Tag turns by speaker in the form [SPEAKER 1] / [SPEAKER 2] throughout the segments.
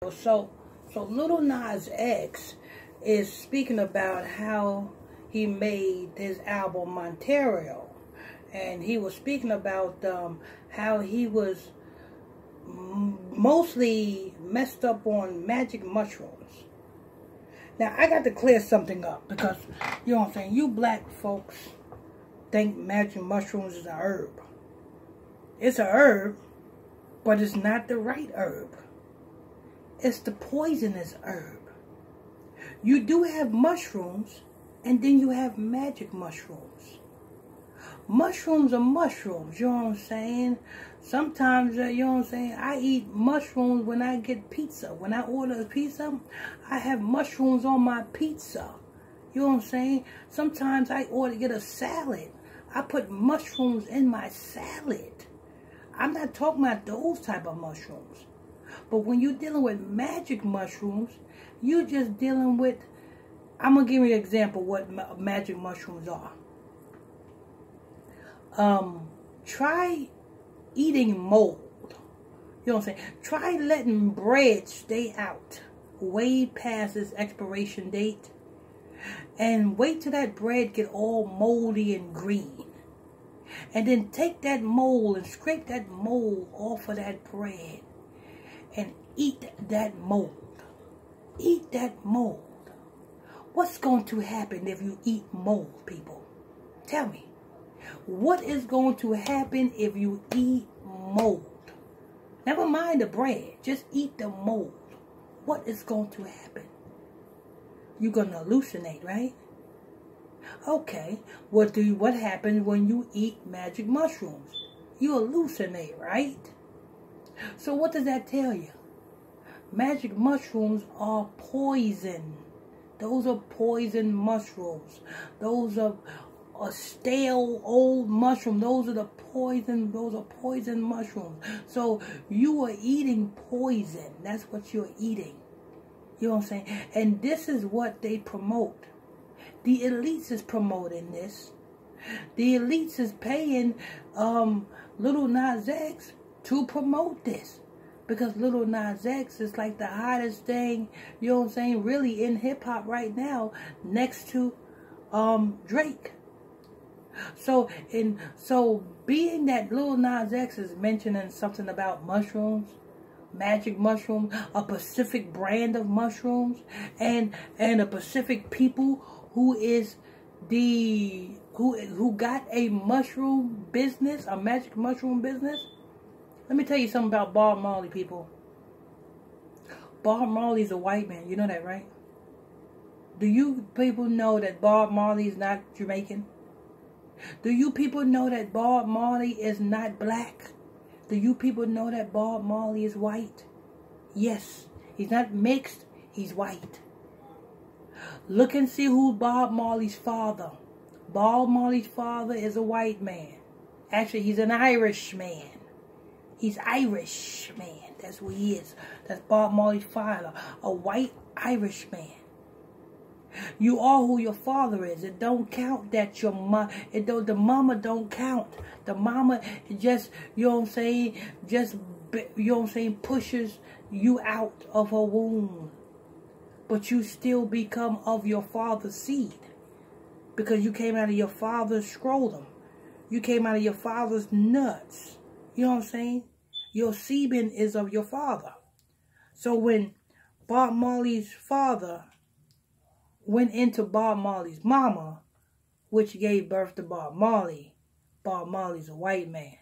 [SPEAKER 1] So Little Nas X is speaking about how he made his album Ontario, and he was speaking about how he was mostly messed up on magic mushrooms. Now I got to clear something up, because you know what I'm saying, you black folks think magic mushrooms is a herb. It's a herb, but it's not the right herb. It's the poisonous herb. You do have mushrooms, and then you have magic mushrooms. Mushrooms are mushrooms, you know what I'm saying? Sometimes, you know what I'm saying, I eat mushrooms when I get pizza. When I order a pizza, I have mushrooms on my pizza. You know what I'm saying? Sometimes I get a salad. I put mushrooms in my salad. I'm not talking about those type of mushrooms. But when you're dealing with magic mushrooms, you're just dealing with, I'm going to give you an example of what magic mushrooms are. Try eating mold. You know what I'm saying? Try letting bread stay out way past its expiration date. And wait till that bread get all moldy and green. And then take that mold and scrape that mold off of that bread. And eat that mold. Eat that mold. What's going to happen if you eat mold, people? Tell me. What is going to happen if you eat mold? Never mind the bread. Just eat the mold. What is going to happen? You're going to hallucinate, right? Okay. What happens when you eat magic mushrooms? You hallucinate, right? So what does that tell you? Magic mushrooms are poison. Those are poison mushrooms. Those are a stale old mushroom. Those are poison mushrooms. So you are eating poison. That's what you're eating. You know what I'm saying? And this is what they promote. The elites is promoting this. The elites is paying Little Nas X to promote this. Because Little Nas X is like the hottest thing, you know what I'm saying, really in hip-hop right now, next to Drake. So being that Little Nas X is mentioning something about mushrooms, magic mushrooms, a specific brand of mushrooms, and a specific people who is who got a mushroom business, a magic mushroom business. Let me tell you something about Bob Marley, people. Bob Marley's a white man. You know that, right? Do you people know that Bob Marley is not Jamaican? Do you people know that Bob Marley is not black? Do you people know that Bob Marley is white? Yes. He's not mixed. He's white. Look and see who's Bob Marley's father. Bob Marley's father is a white man. Actually, he's an Irish man. He's Irish, man. That's who he is. That's Bob Marley's father. A white Irish man. You are who your father is. It don't count that your the mama don't count. The mama just, you know what I'm saying, just, you know what I'm saying, pushes you out of her womb. But you still become of your father's seed. Because you came out of your father's scrotum. You came out of your father's nuts. You know what I'm saying? Your semen is of your father. So when Bob Marley's father went into Bob Marley's mama, which gave birth to Bob Marley's a white man.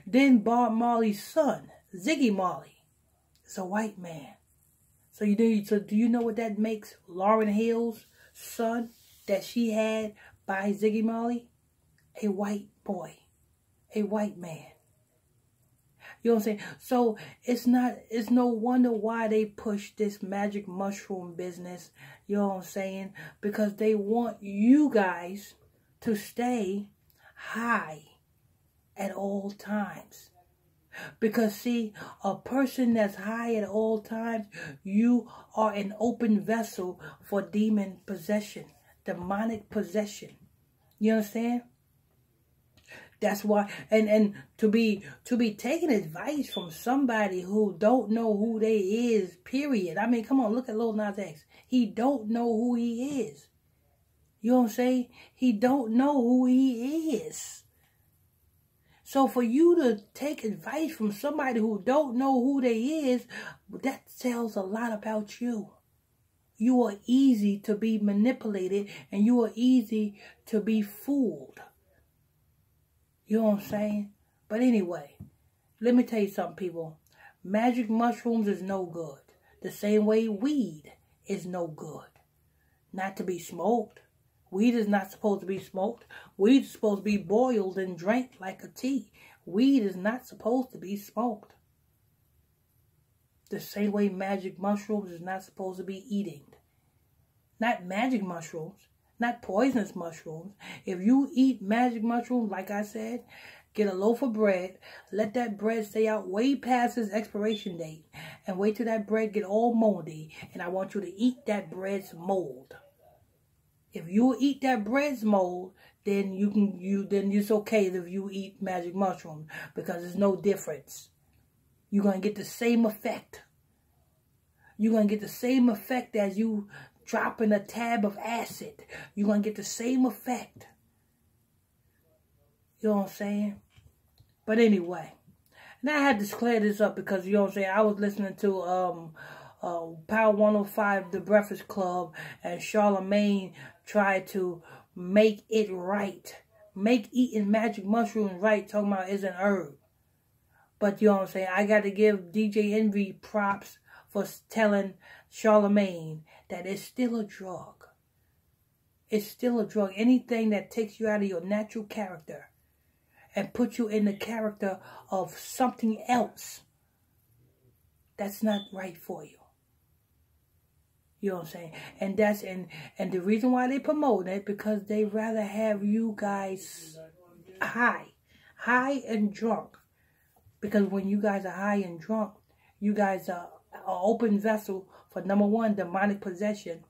[SPEAKER 1] Then Bob Marley's son, Ziggy Marley, is a white man. So do you know what that makes Lauryn Hill's son that she had by Ziggy Marley? A white boy. A white man. You know what I'm saying? So it's no wonder why they push this magic mushroom business. You know what I'm saying? Because they want you guys to stay high at all times. Because see, a person that's high at all times, you are an open vessel for demon possession, demonic possession. You understand? That's why, and to be taking advice from somebody who don't know who they is, period. I mean, come on, look at Lil Nas X. He don't know who he is. You know what I'm saying? He don't know who he is. So for you to take advice from somebody who don't know who they is, that tells a lot about you. You are easy to be manipulated, and you are easy to be fooled. You know what I'm saying? But anyway, let me tell you something, people. Magic mushrooms is no good. The same way weed is no good. Not to be smoked. Weed is not supposed to be smoked. Weed is supposed to be boiled and drank like a tea. Weed is not supposed to be smoked. The same way magic mushrooms is not supposed to be eaten. Not magic mushrooms. Not poisonous mushrooms. If you eat magic mushrooms, like I said, get a loaf of bread. Let that bread stay out way past its expiration date. And wait till that bread get all moldy. And I want you to eat that bread's mold. If you eat that bread's mold, then then it's okay if you eat magic mushrooms, because there's no difference. You're gonna get the same effect. You're gonna get the same effect as you dropping a tab of acid. You're gonna get the same effect. You know what I'm saying? But anyway, now I had to clear this up because, you know what I'm saying, I was listening to Power 105, The Breakfast Club, and Charlamagne tried to make it right. Make eating magic mushrooms right, talking about it's an herb. But you know what I'm saying, I got to give DJ Envy props for telling Charlamagne that it's still a drug. It's still a drug. Anything that takes you out of your natural character and puts you in the character of something else, that's not right for you. You know what I'm saying? And that's and the reason why they promote it, because they rather have you guys high and drunk. Because when you guys are high and drunk, you guys are an open vessel for, number one, demonic possession.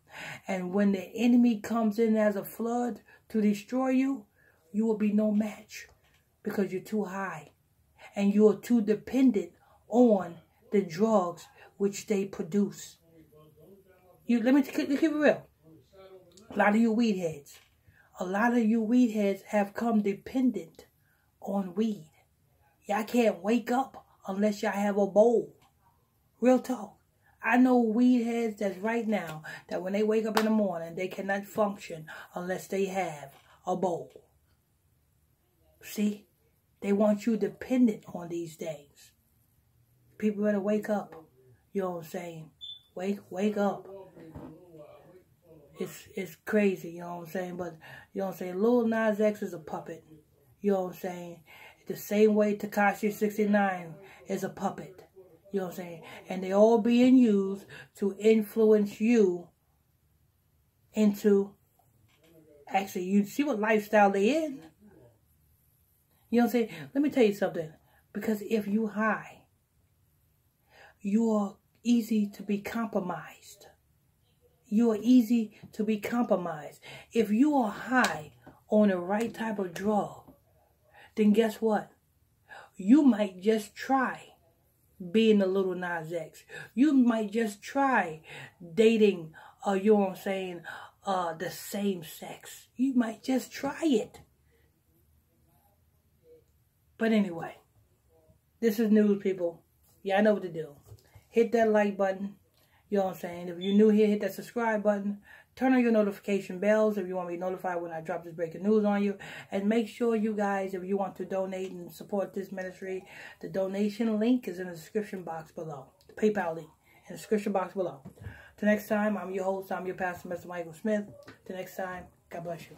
[SPEAKER 1] And when the enemy comes in as a flood to destroy you, you will be no match, because you're too high and you are too dependent on the drugs which they produce. Let me keep it real. A lot of you weed heads have come dependent on weed. Y'all can't wake up unless y'all have a bowl. Real talk. I know weed heads that's right now that when they wake up in the morning, they cannot function unless they have a bowl. See? They want you dependent on these things. People better wake up. You know what I'm saying? Wake up. It's crazy, you know what I'm saying? But, you know what I'm saying? Lil Nas X is a puppet. You know what I'm saying? The same way Tekashi 69 is a puppet. You know what I'm saying? And they all being used to influence you into, actually, you see what lifestyle they in. You know what I'm saying? Let me tell you something. Because if you high, you are easy to be compromised. You are easy to be compromised. If you are high on the right type of drug, then guess what? You might just try being a Lil Nas X. You might just try dating, you know what I'm saying, the same sex. You might just try it. But anyway, this is news, people. Yeah, I know what to do. Hit that like button. You know what I'm saying? If you're new here, hit that subscribe button. Turn on your notification bells if you want to be notified when I drop this breaking news on you. And make sure you guys, if you want to donate and support this ministry, the donation link is in the description box below. The PayPal link in the description box below. Till next time, I'm your host. I'm your pastor, Mr. Michael Smith. Till next time, God bless you.